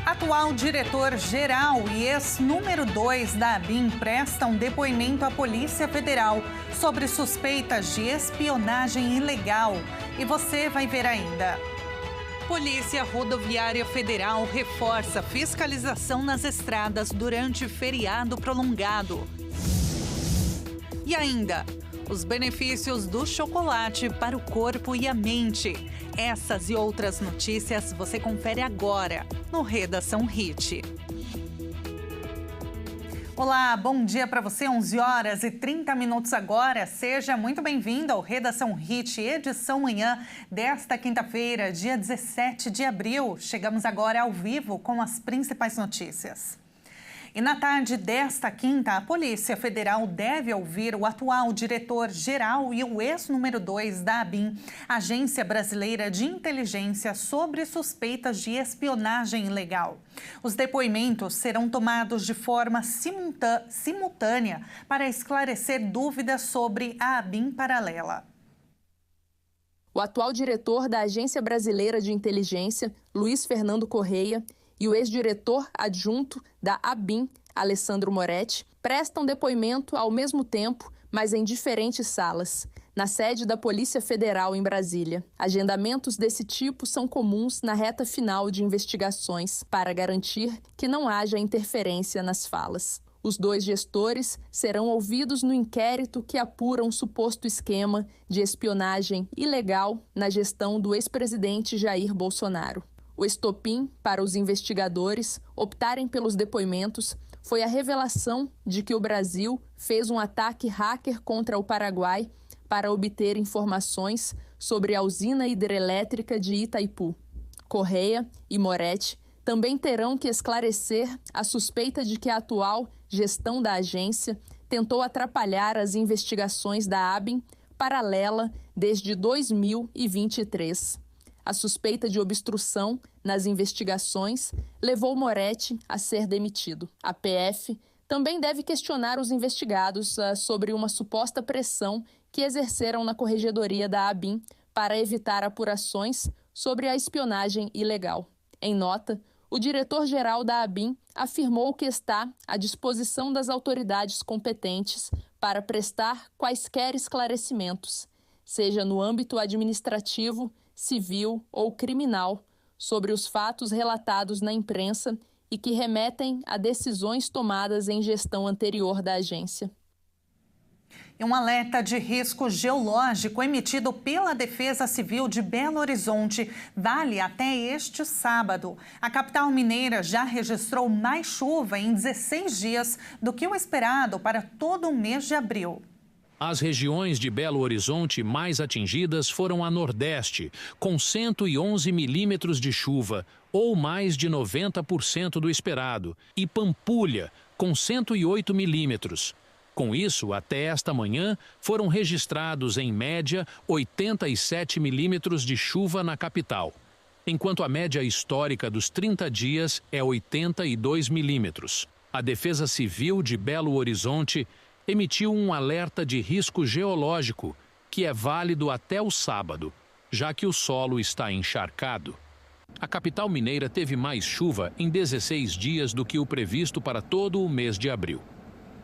Atual diretor-geral e ex-número 2 da ABIN prestam depoimento à Polícia Federal sobre suspeitas de espionagem ilegal. E você vai ver ainda. Polícia Rodoviária Federal reforça fiscalização nas estradas durante feriado prolongado. E ainda, os benefícios do chocolate para o corpo e a mente. Essas e outras notícias você confere agora no Redação Hit. Olá, bom dia para você, 11 horas e 30 minutos agora. Seja muito bem-vindo ao Redação Hit, edição manhã desta quinta-feira, dia 17 de abril. Chegamos agora ao vivo com as principais notícias. E na tarde desta quinta, a Polícia Federal deve ouvir o atual diretor-geral e o ex-número 2 da ABIN, Agência Brasileira de Inteligência, sobre suspeitas de espionagem ilegal. Os depoimentos serão tomados de forma simultânea para esclarecer dúvidas sobre a ABIN paralela. O atual diretor da Agência Brasileira de Inteligência, Luiz Fernando Correia, e o ex-diretor adjunto da ABIN, Alessandro Moretti, prestam depoimento ao mesmo tempo, mas em diferentes salas, na sede da Polícia Federal em Brasília. Agendamentos desse tipo são comuns na reta final de investigações para garantir que não haja interferência nas falas. Os dois gestores serão ouvidos no inquérito que apura um suposto esquema de espionagem ilegal na gestão do ex-presidente Jair Bolsonaro. O estopim para os investigadores optarem pelos depoimentos foi a revelação de que o Brasil fez um ataque hacker contra o Paraguai para obter informações sobre a usina hidrelétrica de Itaipu. Correia e Moretti também terão que esclarecer a suspeita de que a atual gestão da agência tentou atrapalhar as investigações da ABIN paralela desde 2023. A suspeita de obstrução nas investigações levou Moretti a ser demitido. A PF também deve questionar os investigados sobre uma suposta pressão que exerceram na corregedoria da ABIN para evitar apurações sobre a espionagem ilegal. Em nota, o diretor-geral da ABIN afirmou que está à disposição das autoridades competentes para prestar quaisquer esclarecimentos, seja no âmbito administrativo, civil ou criminal, sobre os fatos relatados na imprensa e que remetem a decisões tomadas em gestão anterior da agência. E um alerta de risco geológico emitido pela Defesa Civil de Belo Horizonte vale até este sábado. A capital mineira já registrou mais chuva em 16 dias do que o esperado para todo o mês de abril. As regiões de Belo Horizonte mais atingidas foram a Nordeste, com 111 milímetros de chuva, ou mais de 90% do esperado, e Pampulha, com 108 milímetros. Com isso, até esta manhã, foram registrados, em média, 87 milímetros de chuva na capital, enquanto a média histórica dos 30 dias é 82 milímetros. A Defesa Civil de Belo Horizonte emitiu um alerta de risco geológico, que é válido até o sábado, já que o solo está encharcado. A capital mineira teve mais chuva em 16 dias do que o previsto para todo o mês de abril.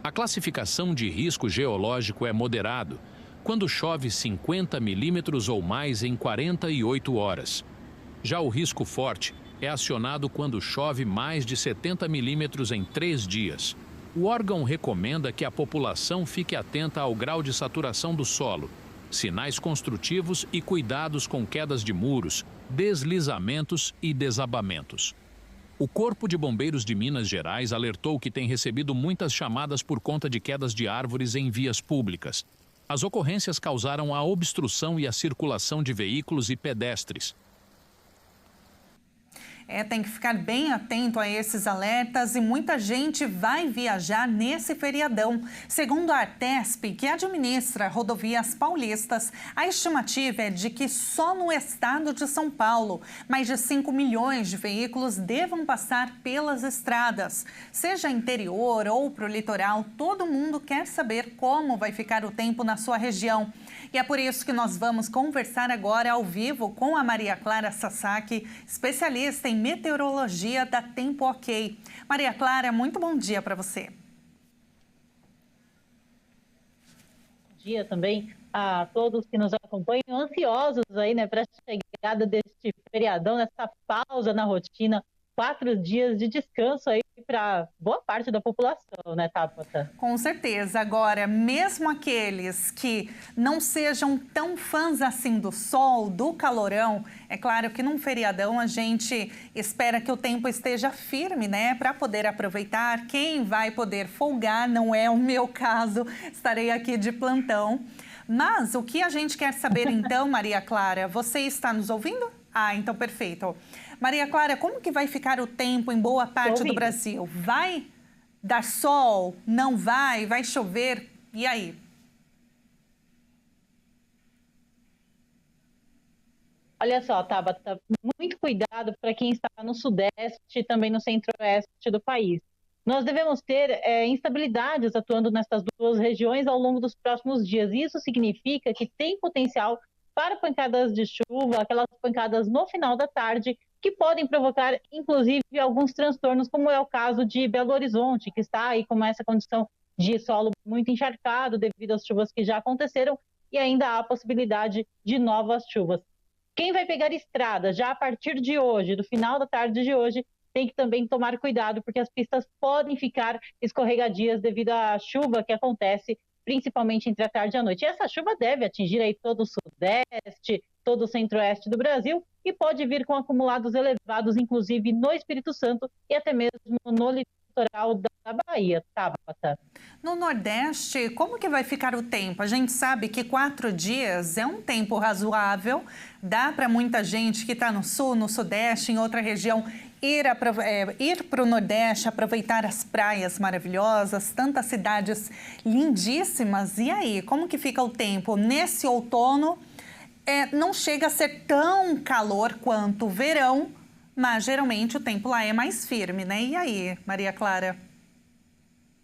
A classificação de risco geológico é moderado, quando chove 50 milímetros ou mais em 48 horas. Já o risco forte é acionado quando chove mais de 70 milímetros em 3 dias. O órgão recomenda que a população fique atenta ao grau de saturação do solo, sinais construtivos e cuidados com quedas de muros, deslizamentos e desabamentos. O Corpo de Bombeiros de Minas Gerais alertou que tem recebido muitas chamadas por conta de quedas de árvores em vias públicas. As ocorrências causaram a obstrução e a circulação de veículos e pedestres. Tem que ficar bem atento a esses alertas e muita gente vai viajar nesse feriadão. Segundo a Artesp, que administra rodovias paulistas, a estimativa é de que só no estado de São Paulo, mais de 5 milhões de veículos devam passar pelas estradas. Seja interior ou para o litoral, todo mundo quer saber como vai ficar o tempo na sua região. E é por isso que nós vamos conversar agora ao vivo com a Maria Clara Sasaki, especialista em em meteorologia da Tempo OK. Maria Clara, muito bom dia para você. Bom dia também a todos que nos acompanham, ansiosos aí, né, para a chegada deste feriadão, nessa pausa na rotina, 4 dias de descanso aí para boa parte da população, né, Tabata? Com certeza. Agora, mesmo aqueles que não sejam tão fãs assim do sol, do calorão, é claro que num feriadão a gente espera que o tempo esteja firme, né, para poder aproveitar. Quem vai poder folgar, não é o meu caso, estarei aqui de plantão. Mas o que a gente quer saber então, Maria Clara, você está nos ouvindo? Ah, então perfeito. Maria Clara, como que vai ficar o tempo em boa parte do Brasil? Vai dar sol? Não vai? Vai chover? E aí? Olha só, Tabata, muito cuidado para quem está no sudeste e também no centro-oeste do país. Nós devemos ter instabilidades atuando nessas duas regiões ao longo dos próximos dias. Isso significa que tem potencial para pancadas de chuva, aquelas pancadas no final da tarde, que podem provocar, inclusive, alguns transtornos, como é o caso de Belo Horizonte, que está aí com essa condição de solo muito encharcado devido às chuvas que já aconteceram, e ainda há a possibilidade de novas chuvas. Quem vai pegar estrada já a partir de hoje, do final da tarde de hoje, tem que também tomar cuidado, porque as pistas podem ficar escorregadias devido à chuva que acontece principalmente entre a tarde e a noite. E essa chuva deve atingir aí todo o sudeste, todo o centro-oeste do Brasil e pode vir com acumulados elevados, inclusive no Espírito Santo e até mesmo no litoral da Bahia, Tabata. No Nordeste, como que vai ficar o tempo? A gente sabe que 4 dias é um tempo razoável, dá para muita gente que está no sul, no sudeste, em outra região, ir para o Nordeste, aproveitar as praias maravilhosas, tantas cidades lindíssimas. E aí, como que fica o tempo? Nesse outono, não chega a ser tão calor quanto o verão, mas geralmente o tempo lá é mais firme, né? E aí, Maria Clara?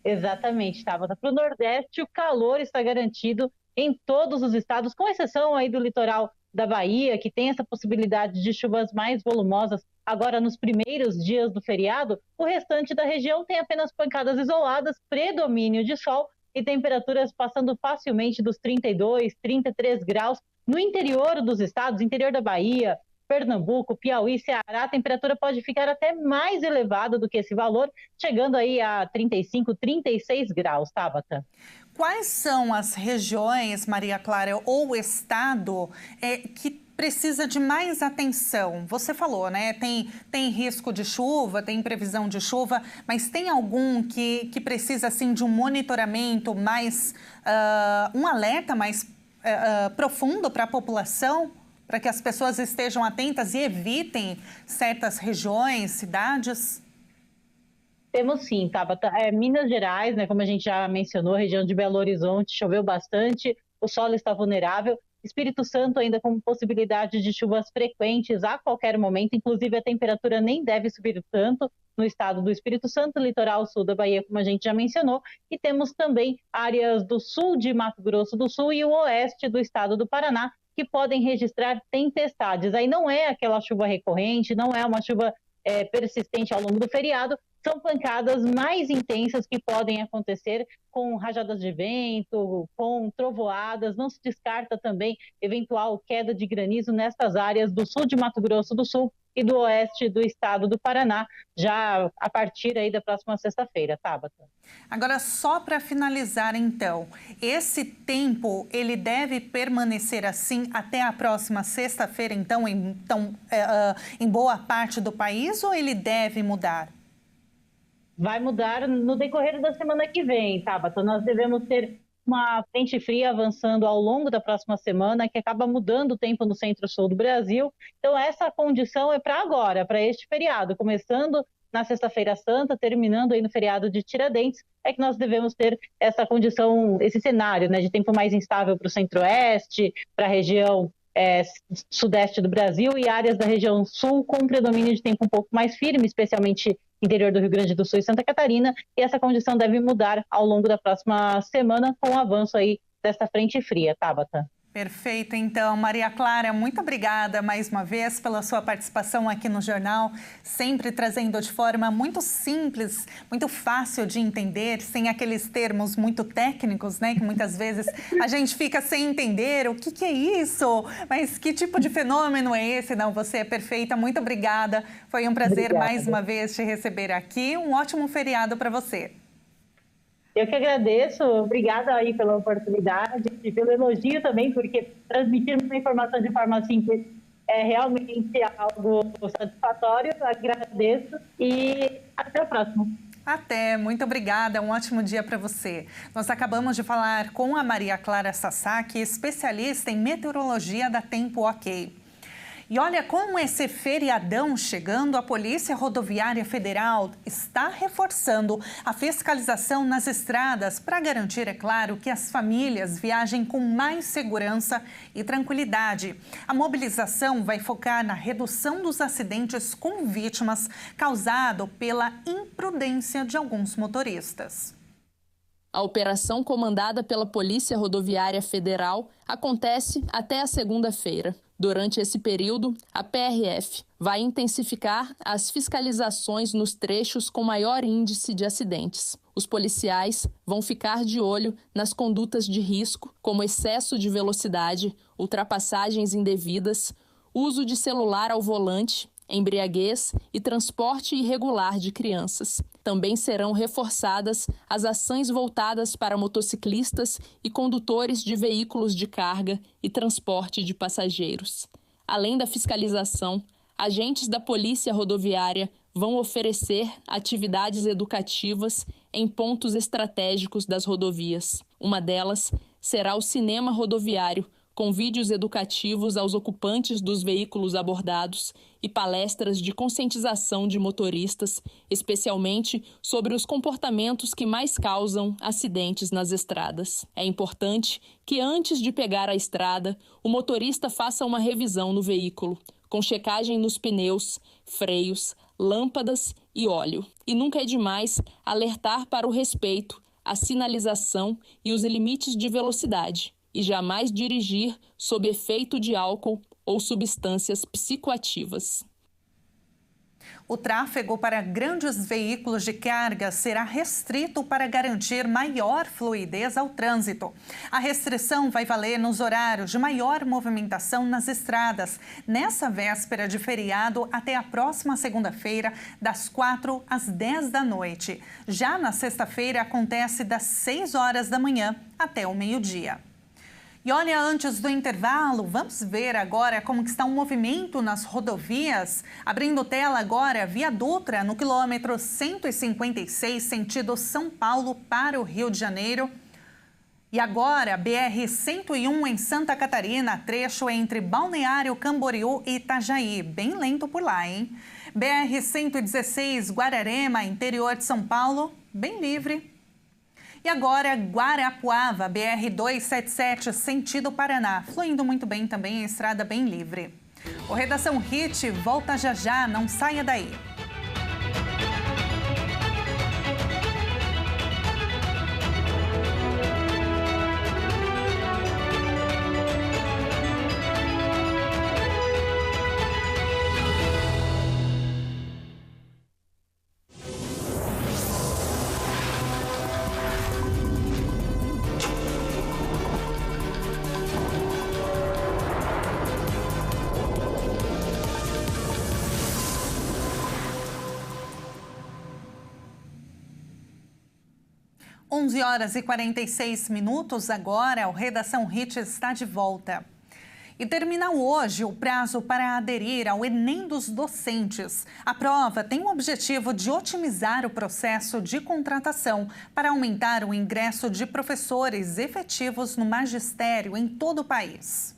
Exatamente, Tabata. Para o Nordeste, o calor está garantido em todos os estados, com exceção aí do litoral da Bahia, que tem essa possibilidade de chuvas mais volumosas agora nos primeiros dias do feriado. O restante da região tem apenas pancadas isoladas, predomínio de sol e temperaturas passando facilmente dos 32, 33 graus. No interior dos estados, interior da Bahia, Pernambuco, Piauí, Ceará, a temperatura pode ficar até mais elevada do que esse valor, chegando aí a 35, 36 graus, Tabata. Quais são as regiões, Maria Clara, ou estado que precisa de mais atenção? Você falou, né? Tem risco de chuva, tem previsão de chuva, mas tem algum que precisa, assim, de um monitoramento mais, um alerta mais profundo para a população? Para que as pessoas estejam atentas e evitem certas regiões, cidades? Temos sim, Tabata. Minas Gerais, né, como a gente já mencionou, a região de Belo Horizonte choveu bastante, o solo está vulnerável. Espírito Santo ainda com possibilidade de chuvas frequentes a qualquer momento, inclusive a temperatura nem deve subir tanto no estado do Espírito Santo, litoral sul da Bahia, como a gente já mencionou, e temos também áreas do sul de Mato Grosso do Sul e o oeste do estado do Paraná, que podem registrar tempestades. Aí não é aquela chuva recorrente, não é uma chuva persistente ao longo do feriado, são pancadas mais intensas que podem acontecer com rajadas de vento, com trovoadas. Não se descarta também eventual queda de granizo nestas áreas do sul de Mato Grosso do Sul e do oeste do estado do Paraná, já a partir aí da próxima sexta-feira, Tabata. Agora, só para finalizar, então, esse tempo, ele deve permanecer assim até a próxima sexta-feira, então, em boa parte do país, ou ele deve mudar? Vai mudar no decorrer da semana que vem, Tabata. Nós devemos ter uma frente fria avançando ao longo da próxima semana, que acaba mudando o tempo no centro-sul do Brasil. Então, essa condição é para agora, para este feriado, começando na Sexta-feira Santa, terminando aí no feriado de Tiradentes, é que nós devemos ter essa condição, esse cenário, né, de tempo mais instável para o centro-oeste, para a região sudeste do Brasil e áreas da região sul com predomínio de tempo um pouco mais firme, especialmente interior do Rio Grande do Sul e Santa Catarina, e essa condição deve mudar ao longo da próxima semana com o avanço aí dessa frente fria, Tabata. Perfeito, então, Maria Clara, muito obrigada mais uma vez pela sua participação aqui no Jornal, sempre trazendo de forma muito simples, muito fácil de entender, sem aqueles termos muito técnicos, né, que muitas vezes a gente fica sem entender o que é isso, mas que tipo de fenômeno é esse? Não, você é perfeita, muito obrigada, foi um prazer mais uma vez te receber aqui, um ótimo feriado para você. Eu que agradeço, obrigada aí pela oportunidade e pelo elogio também, porque transmitir uma informação de forma simples é realmente algo satisfatório. Agradeço e até o próximo. Até, muito obrigada, um ótimo dia para você. Nós acabamos de falar com a Maria Clara Sasaki, especialista em meteorologia da Tempo OK. E olha, com esse feriadão chegando, a Polícia Rodoviária Federal está reforçando a fiscalização nas estradas para garantir, é claro, que as famílias viajem com mais segurança e tranquilidade. A mobilização vai focar na redução dos acidentes com vítimas causado pela imprudência de alguns motoristas. A operação comandada pela Polícia Rodoviária Federal acontece até a segunda-feira. Durante esse período, a PRF vai intensificar as fiscalizações nos trechos com maior índice de acidentes. Os policiais vão ficar de olho nas condutas de risco, como excesso de velocidade, ultrapassagens indevidas, uso de celular ao volante, embriaguez e transporte irregular de crianças. Também serão reforçadas as ações voltadas para motociclistas e condutores de veículos de carga e transporte de passageiros. Além da fiscalização, agentes da Polícia Rodoviária vão oferecer atividades educativas em pontos estratégicos das rodovias. Uma delas será o cinema rodoviário, com vídeos educativos aos ocupantes dos veículos abordados e palestras de conscientização de motoristas, especialmente sobre os comportamentos que mais causam acidentes nas estradas. É importante que, antes de pegar a estrada, o motorista faça uma revisão no veículo, com checagem nos pneus, freios, lâmpadas e óleo. E nunca é demais alertar para o respeito, a sinalização e os limites de velocidade, e jamais dirigir sob efeito de álcool ou substâncias psicoativas. O tráfego para grandes veículos de carga será restrito para garantir maior fluidez ao trânsito. A restrição vai valer nos horários de maior movimentação nas estradas, nessa véspera de feriado até a próxima segunda-feira, das 4 às 10 da noite. Já na sexta-feira, acontece das 6 horas da manhã até o meio-dia. E olha, antes do intervalo, vamos ver agora como que está o movimento nas rodovias. Abrindo tela agora, Via Dutra, no quilômetro 156, sentido São Paulo para o Rio de Janeiro. E agora, BR-101 em Santa Catarina, trecho entre Balneário Camboriú e Itajaí. Bem lento por lá, hein? BR-116, Guararema, interior de São Paulo, bem livre. E agora, Guarapuava, BR-277, sentido Paraná. Fluindo muito bem também, a estrada bem livre. O Redação Hit volta já já, não saia daí. Horas e 46 minutos agora, o Redação Hit está de volta. E termina hoje o prazo para aderir ao Enem dos docentes. A prova tem o objetivo de otimizar o processo de contratação para aumentar o ingresso de professores efetivos no magistério em todo o país.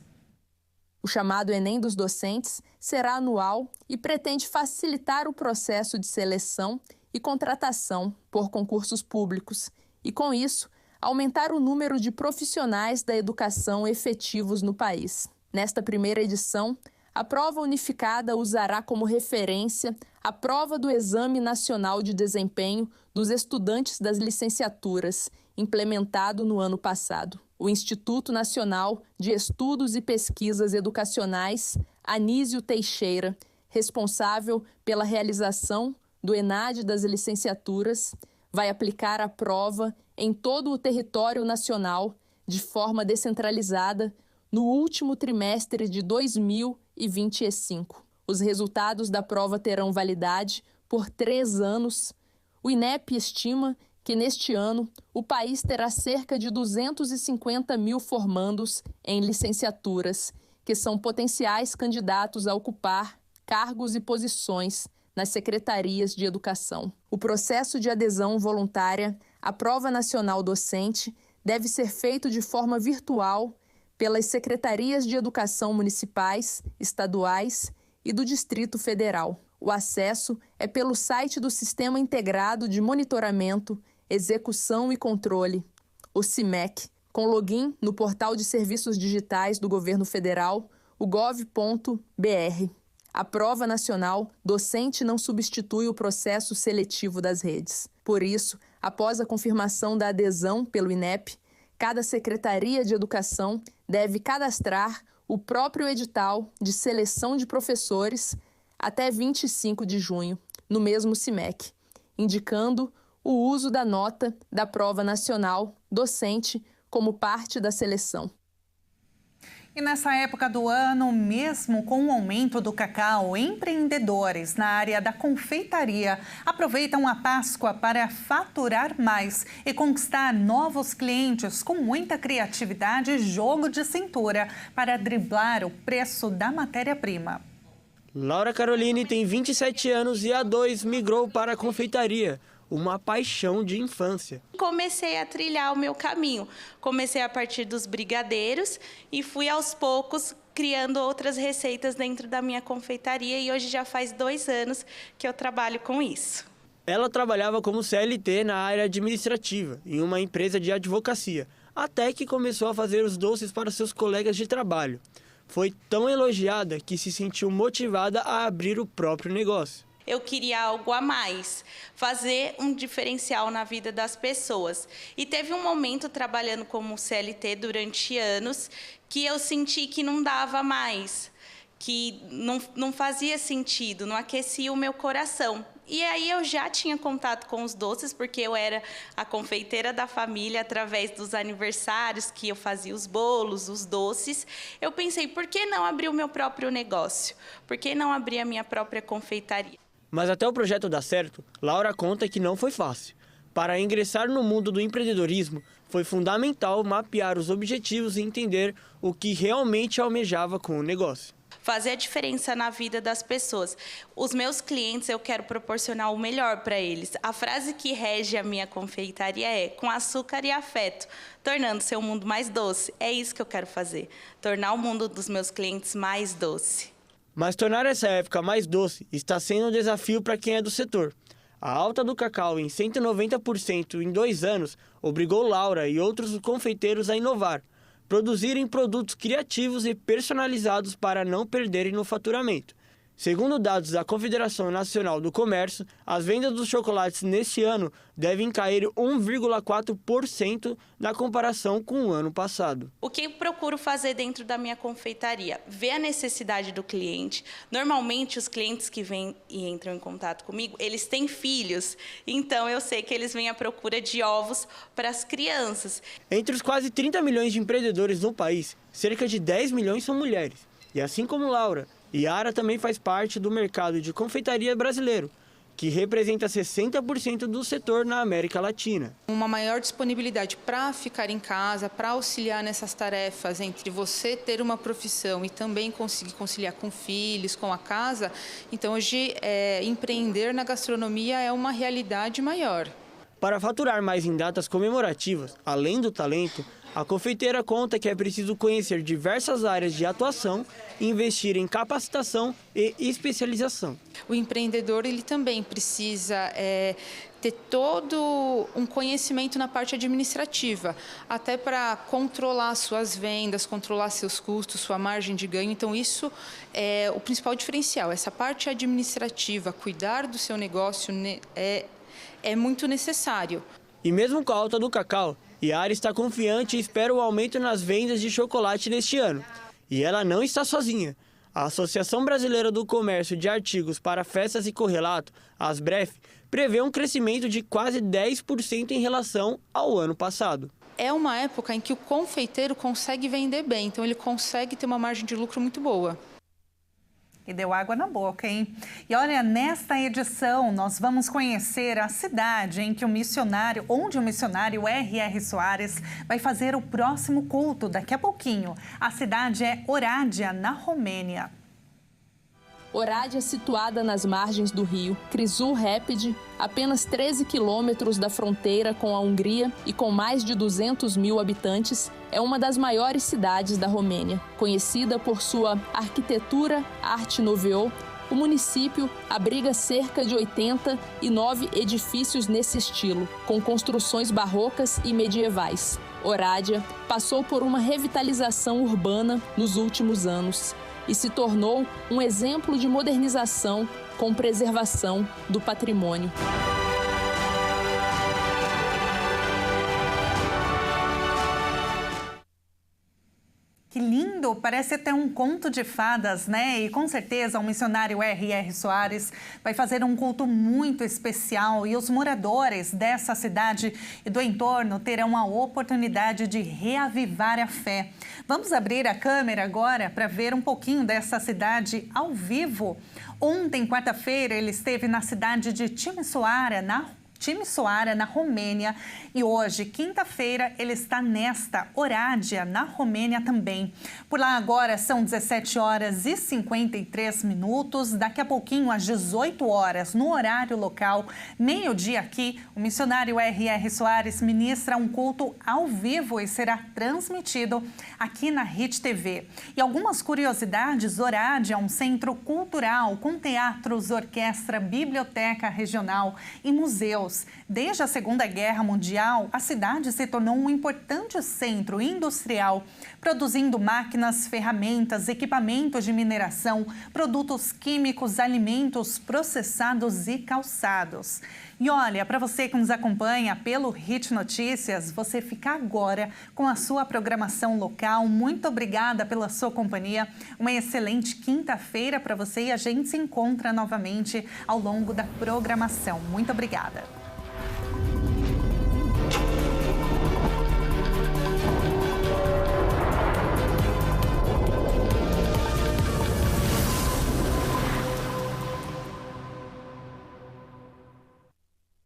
O chamado Enem dos docentes será anual e pretende facilitar o processo de seleção e contratação por concursos públicos e, com isso, aumentar o número de profissionais da educação efetivos no país. Nesta primeira edição, a prova unificada usará como referência a prova do Exame Nacional de Desempenho dos Estudantes das Licenciaturas, implementado no ano passado. o Instituto Nacional de Estudos e Pesquisas Educacionais, Anísio Teixeira, responsável pela realização do ENAD das licenciaturas, vai aplicar a prova em todo o território nacional de forma descentralizada no último trimestre de 2025. Os resultados da prova terão validade por 3 anos. O INEP estima que neste ano o país terá cerca de 250 mil formandos em licenciaturas, que são potenciais candidatos a ocupar cargos e posições nas secretarias de educação. O processo de adesão voluntária à Prova Nacional Docente deve ser feito de forma virtual pelas secretarias de educação municipais, estaduais e do Distrito Federal. O acesso é pelo site do Sistema Integrado de Monitoramento, Execução e Controle, o CIMEC, com login no Portal de Serviços Digitais do Governo Federal, o gov.br. A Prova Nacional Docente não substitui o processo seletivo das redes. Por isso, após a confirmação da adesão pelo INEP, cada Secretaria de Educação deve cadastrar o próprio edital de seleção de professores até 25 de junho, no mesmo CIMEC, indicando o uso da nota da Prova Nacional Docente como parte da seleção. E nessa época do ano, mesmo com o aumento do cacau, empreendedores na área da confeitaria aproveitam a Páscoa para faturar mais e conquistar novos clientes com muita criatividade e jogo de cintura para driblar o preço da matéria-prima. Laura Caroline tem 27 anos e há 2 migrou para a confeitaria, uma paixão de infância. Comecei a trilhar o meu caminho. Comecei a partir dos brigadeiros e fui aos poucos criando outras receitas dentro da minha confeitaria e hoje já faz 2 anos que eu trabalho com isso. Ela trabalhava como CLT na área administrativa, em uma empresa de advocacia, até que começou a fazer os doces para seus colegas de trabalho. Foi tão elogiada que se sentiu motivada a abrir o próprio negócio. Eu queria algo a mais, fazer um diferencial na vida das pessoas. E teve um momento trabalhando como CLT durante anos que eu senti que não dava mais, que não fazia sentido, não aquecia o meu coração. E aí eu já tinha contato com os doces, porque eu era a confeiteira da família através dos aniversários, que eu fazia os bolos, os doces. Eu pensei, por que não abrir o meu próprio negócio? Por que não abrir a minha própria confeitaria? Mas até o projeto dar certo, Laura conta que não foi fácil. Para ingressar no mundo do empreendedorismo, foi fundamental mapear os objetivos e entender o que realmente almejava com o negócio. Fazer a diferença na vida das pessoas. Os meus clientes, eu quero proporcionar o melhor para eles. A frase que rege a minha confeitaria é com açúcar e afeto, tornando seu mundo mais doce. É isso que eu quero fazer, tornar o mundo dos meus clientes mais doce. Mas tornar essa época mais doce está sendo um desafio para quem é do setor. A alta do cacau em 190% em 2 anos obrigou Laura e outros confeiteiros a inovar, produzirem produtos criativos e personalizados para não perderem no faturamento. Segundo dados da Confederação Nacional do Comércio, as vendas dos chocolates neste ano devem cair 1,4% na comparação com o ano passado. O que eu procuro fazer dentro da minha confeitaria? Ver a necessidade do cliente. Normalmente, os clientes que vêm e entram em contato comigo, eles têm filhos. Então, eu sei que eles vêm à procura de ovos para as crianças. Entre os quase 30 milhões de empreendedores no país, cerca de 10 milhões são mulheres. E assim como Laura, Yara também faz parte do mercado de confeitaria brasileiro, que representa 60% do setor na América Latina. Uma maior disponibilidade para ficar em casa, para auxiliar nessas tarefas entre você ter uma profissão e também conseguir conciliar com filhos, com a casa. Então, hoje, empreender na gastronomia é uma realidade maior. Para faturar mais em datas comemorativas, além do talento, a confeiteira conta que é preciso conhecer diversas áreas de atuação e investir em capacitação e especialização. O empreendedor ele também precisa ter todo um conhecimento na parte administrativa, até para controlar suas vendas, controlar seus custos, sua margem de ganho. Então, isso é o principal diferencial. Essa parte administrativa, cuidar do seu negócio é muito necessário. E mesmo com a alta do cacau, Yara está confiante e espera o aumento nas vendas de chocolate neste ano. E ela não está sozinha. A Associação Brasileira do Comércio de Artigos para Festas e Correlato, a ASBREF, prevê um crescimento de quase 10% em relação ao ano passado. É uma época em que o confeiteiro consegue vender bem, então ele consegue ter uma margem de lucro muito boa. E deu água na boca, hein? E olha, nesta edição nós vamos conhecer a cidade onde o missionário R.R. Soares vai fazer o próximo culto daqui a pouquinho. A cidade é Oradea, na Romênia. Oradea, situada nas margens do rio Crisul-Répide, apenas 13 quilômetros da fronteira com a Hungria e com mais de 200 mil habitantes, é uma das maiores cidades da Romênia. Conhecida por sua arquitetura Arte Nouveau, o município abriga cerca de 89 edifícios nesse estilo, com construções barrocas e medievais. Oradea passou por uma revitalização urbana nos últimos anos e se tornou um exemplo de modernização com preservação do patrimônio. Que lindo! Parece até um conto de fadas, né? E com certeza o missionário R.R. Soares vai fazer um culto muito especial e os moradores dessa cidade e do entorno terão a oportunidade de reavivar a fé. Vamos abrir a câmera agora para ver um pouquinho dessa cidade ao vivo. Ontem, quarta-feira, ele esteve na cidade de Timișoara, na Romênia, e hoje, quinta-feira, ele está nesta Oradea, na Romênia também. Por lá agora são 17 horas e 53 minutos, daqui a pouquinho às 18 horas, no horário local, meio-dia aqui, o missionário R.R. Soares ministra um culto ao vivo e será transmitido aqui na HIT TV. E algumas curiosidades, Oradea é um centro cultural com teatros, orquestra, biblioteca regional e museus. Desde a Segunda Guerra Mundial, a cidade se tornou um importante centro industrial, produzindo máquinas, ferramentas, equipamentos de mineração, produtos químicos, alimentos processados e calçados. E olha, para você que nos acompanha pelo HIT Notícias, você fica agora com a sua programação local. Muito obrigada pela sua companhia. Uma excelente quinta-feira para você e a gente se encontra novamente ao longo da programação. Muito obrigada.